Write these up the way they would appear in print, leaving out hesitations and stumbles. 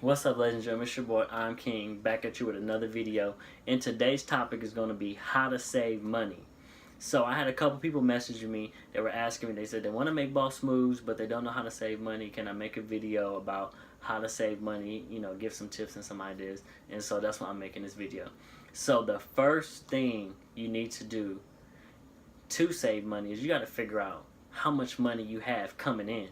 What's up, ladies and gentlemen? It's your boy, I'm King, back at you with another video. And today's topic is going to be how to save money. So I had a couple people messaging me. They were asking me, they said they want to make boss moves, but they don't know how to save money. Can I make a video about how to save money? You know, give some tips and some ideas. And so that's why I'm making this video. So the first thing you need to do to save money is you got to figure out how much money you have coming in.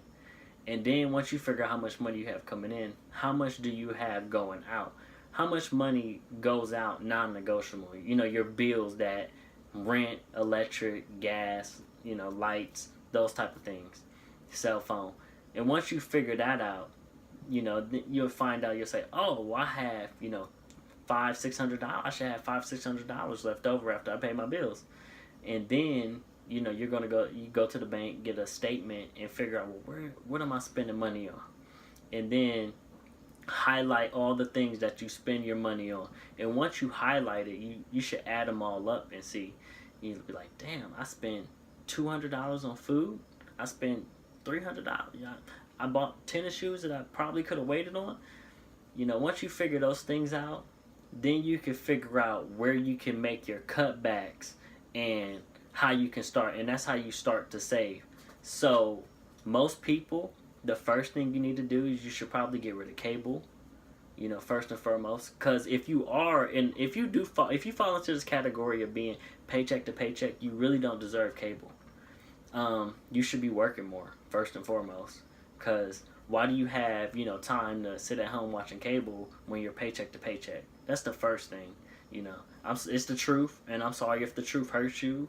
And then once you figure out how much money you have coming in, how much do you have going out? How much money goes out non-negotiable? You know, your bills, that rent, electric, gas, you know, lights, those type of things, cell phone. And once you figure that out, you know, you'll find out, you'll say, oh, well, I have, you know, $500-600. I should have $500-600 left over after I pay my bills. And then you know you're gonna go to the bank, get a statement, and figure out, well, what am I spending money on, and then highlight all the things that you spend your money on. And once you highlight it, you should add them all up and see. You'll be like, damn, I spent $200 on food. I spent $300. I bought tennis shoes that I probably could have waited on. You know, once you figure those things out, then you can figure out where you can make your cutbacks and how you can start. And that's how you start to save. So most people, the first thing you need to do is you should probably get rid of cable, you know, first and foremost. Because if you are, and if you fall into this category of being paycheck to paycheck, you really don't deserve cable. You should be working more, first and foremost. Because why do you have, you know, time to sit at home watching cable when you're paycheck to paycheck? That's the first thing, you know. It's the truth, and I'm sorry if the truth hurts you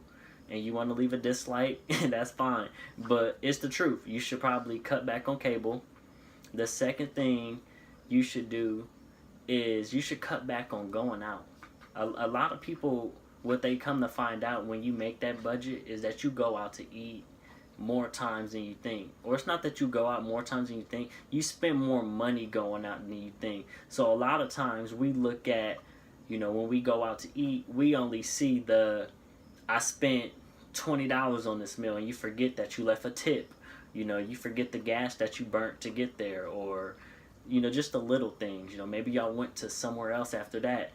and you want to leave a dislike, that's fine. But it's the truth. You should probably cut back on cable. The second thing you should do is you should cut back on going out. A lot of people, what they come to find out when you make that budget is that you go out to eat more times than you think. Or it's not that you go out more times than you think. You spend more money going out than you think. So a lot of times we look at, you know, when we go out to eat, we only see I spent $20 on this meal, and you forget that you left a tip. You know, you forget the gas that you burnt to get there, or, you know, just the little things. You know, maybe y'all went to somewhere else after that,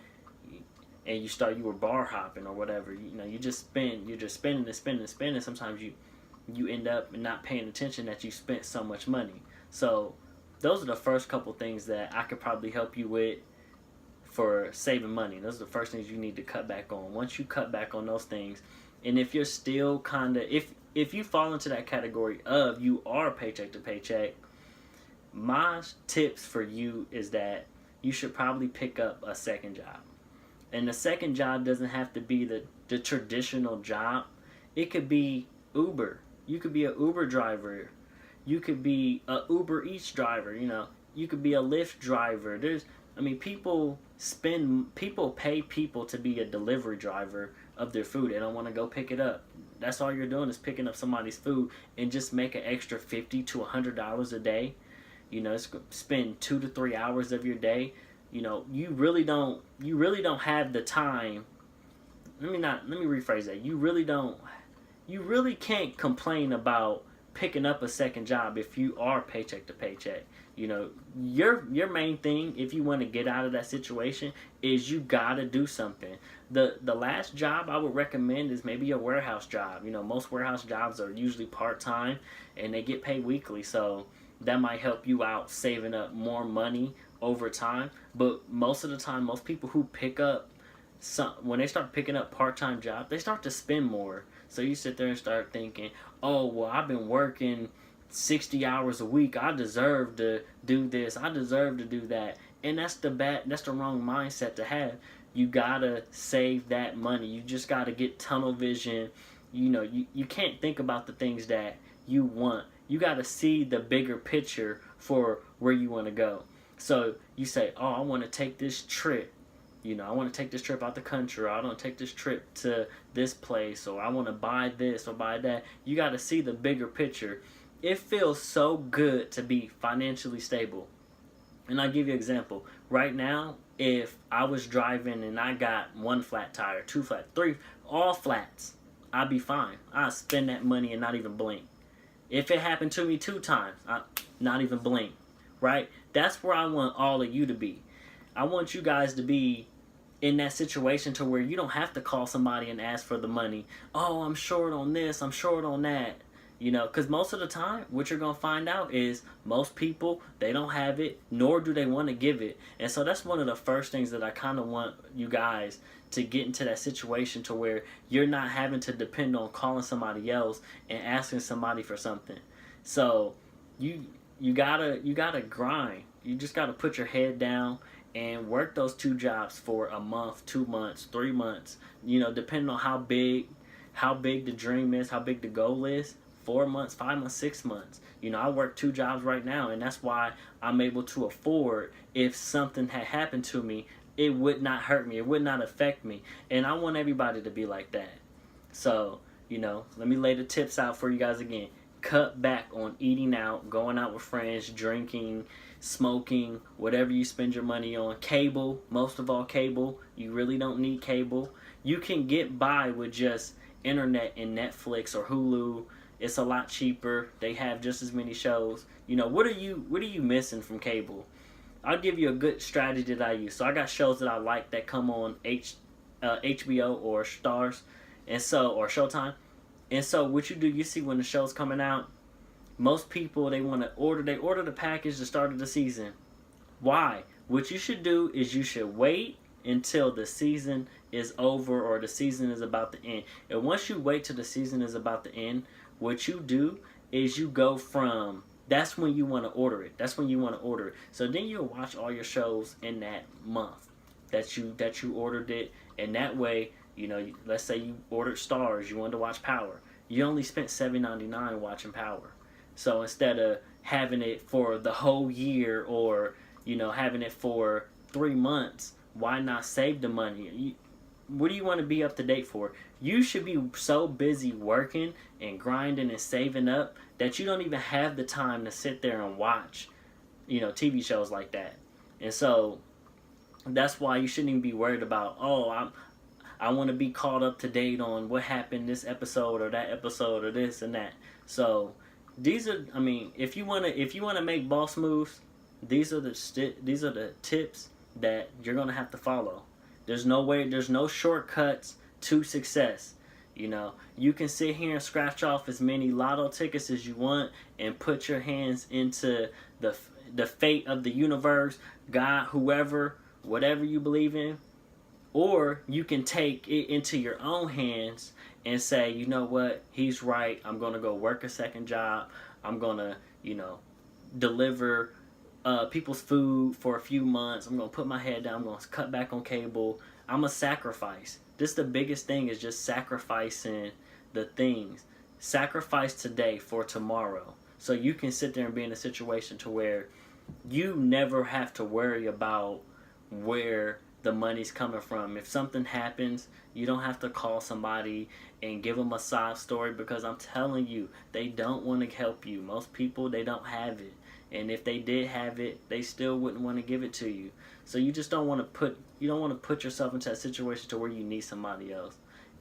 and you were bar hopping or whatever. You know, you're just spending and spending and spending. Sometimes you end up not paying attention that you spent so much money. So those are the first couple things that I could probably help you with for saving money. Those are the first things you need to cut back on. Once you cut back on those things, and if you're still kind of, if you fall into that category of you are paycheck to paycheck, my tips for you is that you should probably pick up a second job. And the second job doesn't have to be the traditional job. It could be Uber. You could be an Uber driver. You could be a Uber Eats driver. You know, you could be a Lyft driver. People pay people to be a delivery driver of their food. They don't want to go pick it up. That's all you're doing is picking up somebody's food, and just make an extra $50 to $100 a day. You know, spend 2 to 3 hours of your day. You know, you really don't have the time. Let me rephrase that. You really can't complain about picking up a second job if you are paycheck to paycheck. You know, your main thing, if you want to get out of that situation, is you gotta do something. The last job I would recommend is maybe a warehouse job. You know, most warehouse jobs are usually part-time, and they get paid weekly, so that might help you out saving up more money over time. But most of the time, most people who pick up when they start picking up part-time jobs, they start to spend more. So you sit there and start thinking, oh, well, I've been working 60 hours a week. I deserve to do this. I deserve to do that. And that's the wrong mindset to have. You gotta save that money. You just gotta get tunnel vision. You know, you can't think about the things that you want. You gotta see the bigger picture for where you want to go. So you say, oh, I want to take this trip. You know, I want to take this trip out the country, or I want to take this trip to this place, or I want to buy this or buy that. You got to see the bigger picture. It feels so good to be financially stable. And I'll give you an example. Right now, if I was driving and I got one flat tire, two flat, three, all flats, I'd be fine. I'd spend that money and not even blink. If it happened to me 2 times, not even blink. Right? That's where I want all of you to be. I want you guys to be in that situation to where you don't have to call somebody and ask for the money. Oh, I'm short on this, I'm short on that. You know, because most of the time, what you're going to find out is most people, they don't have it, nor do they want to give it. And so that's one of the first things that I kind of want you guys to get into that situation to where you're not having to depend on calling somebody else and asking somebody for something. So you gotta grind. You just gotta put your head down and work those 2 jobs for a month, 2 months, 3 months. You know, depending on how big the dream is, how big the goal is. 4 months, 5 months, 6 months. You know, I work 2 jobs right now, and that's why I'm able to afford, if something had happened to me, it would not hurt me. It would not affect me. And I want everybody to be like that. So, you know, let me lay the tips out for you guys again. Cut back on eating out, going out with friends, drinking, smoking, whatever you spend your money on. Cable, most of all cable. You really don't need cable. You can get by with just internet and Netflix or Hulu. It's a lot cheaper. They have just as many shows. You know, what are you missing from cable? I'll give you a good strategy that I use. So I got shows that I like that come on HBO or Stars, or Showtime. And so what you do, you see when the show's coming out, most people, they order the package the start of the season. Why? What you should do is you should wait until the season is over or the season is about to end. And once you wait till the season is about to end, what you do is you go from, that's when you want to order it. That's when you want to order it. So then you'll watch all your shows in that month that you ordered it. And that way, you know, let's say you ordered Stars, you wanted to watch Power. You only spent $7.99 watching Power. So instead of having it for the whole year or, you know, having it for 3 months, why not save the money? What do you want to be up to date for? You should be so busy working and grinding and saving up that you don't even have the time to sit there and watch, you know, TV shows like that. And so that's why you shouldn't even be worried about, oh, I want to be caught up to date on what happened this episode or that episode or this and that. So these are, I mean, if you wanna make boss moves, these are the tips that you're gonna have to follow. There's no shortcuts to success. You know, you can sit here and scratch off as many lotto tickets as you want and put your hands into the fate of the universe, God, whoever, whatever you believe in. Or you can take it into your own hands and say, you know what, he's right. I'm going to go work a second job. I'm going to, you know, deliver people's food for a few months. I'm going to put my head down. I'm going to cut back on cable. I'm a sacrifice. This the biggest thing is just sacrificing the things. Sacrifice today for tomorrow. So you can sit there and be in a situation to where you never have to worry about where the money's coming from. If something happens, you don't have to call somebody and give them a sob story, because I'm telling you, they don't want to help you. Most people, they don't have it. And if they did have it, they still wouldn't want to give it to you. So you just don't want to put yourself into that situation to where you need somebody else.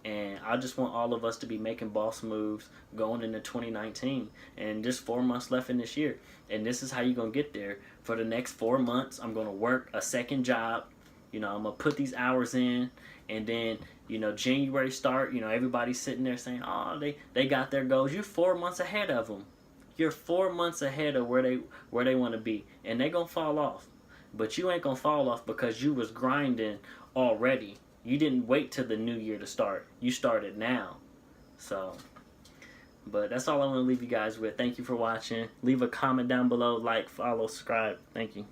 And I just want all of us to be making boss moves going into 2019. And just 4 months left in this year. And this is how you're going to get there. For the next 4 months, I'm going to work a second job. You know, I'm going to put these hours in. And then, you know, January start, you know, everybody's sitting there saying, oh, they got their goals. You're 4 months ahead of them. You're 4 months ahead of where they want to be. And they're going to fall off. But you ain't going to fall off because you was grinding already. You didn't wait till the new year to start. You started now. So, but that's all I want to leave you guys with. Thank you for watching. Leave a comment down below. Like, follow, subscribe. Thank you.